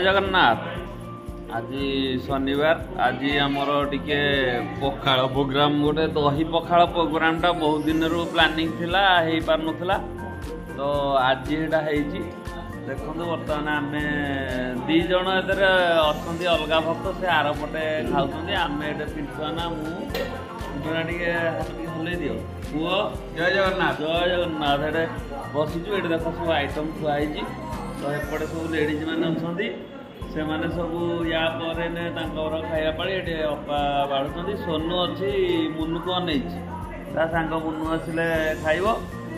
जगन्नाथ आज शनिवार आज आमर टिके पखाड़ प्रोग्राम गोटे दही पखाड़ प्रोग्राम टा बहुत दिन रू प्लानिंग थिला हेई पार नथला तो आज एटा हेची देखो बर्तमान आम दी जन एतर अच्छी अलग भक्त से आर पटे खाऊँ आम ये पिंटुआना मुझे टे हल दियो पुओ जय जगन्नाथ ये बसीचु ये देख सब आइटम थुआई तो एपटे सब लेडीज मैंने अच्छा से मैंने सब या खाया पाड़ी ये अपा बाढ़ुं सोनू अच्छी मुनु को अनई सांग मुनु आसिले खाइब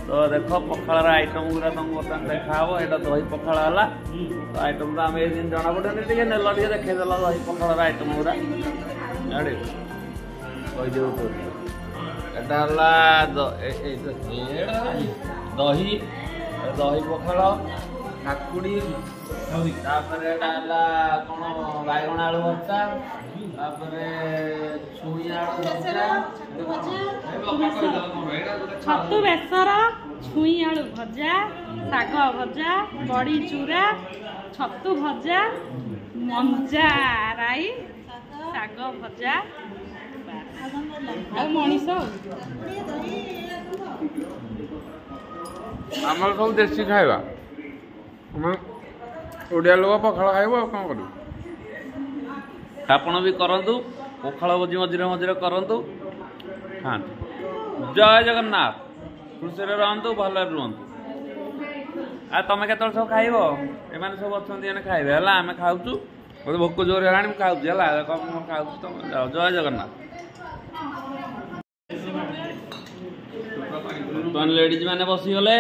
तो देख पखाड़ आइटम गुरा तुम बर्तमान देखा यहाँ दही पखाड़ है तो आइटम तो आम ये दिन जना पड़े टे नेल टे देखदेल दही पखाड़ आइटम गुरा जाड़े दही दही पखाड़ काकुड़ी कौन बैगण आलू भर्ता छुई आलू छतु बेसर छुई आलू भजा शाग भजा बड़ी चूरा छतु भजा मंजा राई शाग भजा मनीष आमर सब देसी खाଇବା ओडिया लोक पखाड़ खाइब कौन कर आपण भी करंतु पखाड़ भोजी मझे मझे करंतु खातु जय जगन्नाथ खुशी रहतु भले रुहतु आ तुम के सब खाइब एम सब अच्छा खाइबे है आम खाऊँ मत भोक जोर है खाऊँ है खाऊँ तुम जाओ जय जगन्नाथ तुम लेडीज मैंने बसीगले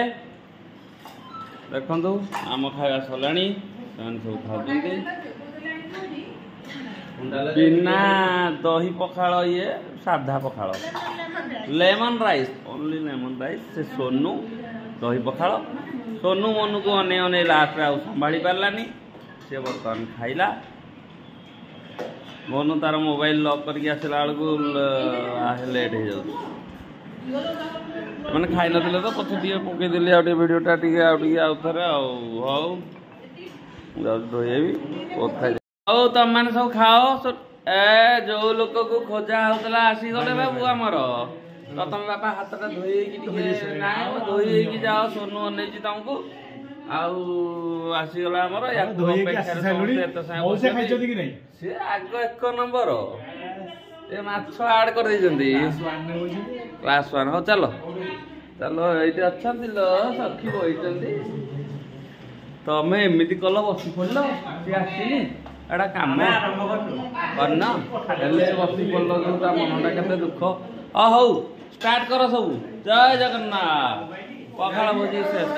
देखु आम खाଇବା सरला सब खाते बिना दही पखाड़ ये साधा पखाड़ lemon rice only lemon rice से सोनू दही पखाड़ सोनू मनु को अने अने लास्ट आउ संभाली पारानी सी बर्तमान खाइला मनु तार मोबाइल लॉक करके आसला बेलू लेट हो जाऊँ मैंने खाई नथिले तो पछे टे पकईदेली आउ भिडियोटा टे आउ थे आउ धोएबी हौ तुम मैंने सब खाओ ए जो लोक को खोजा होता आसीगले बाबू आमर तो तुम बापा हाथ धोई जाओ सोनू अनई तुमको आसीगला आमर सी आग एक नंबर ये माछ आड कर क्लास 1 हो चलो चलो ये अच्छा सखी बही तमें एमती कल बसी पड़ सी आसनी एटा कम करना बसी पड़ जो मनटा के दुख हौ स्टार्ट कर सब जय जगन्नाथ पखाड़ भोजी शेष।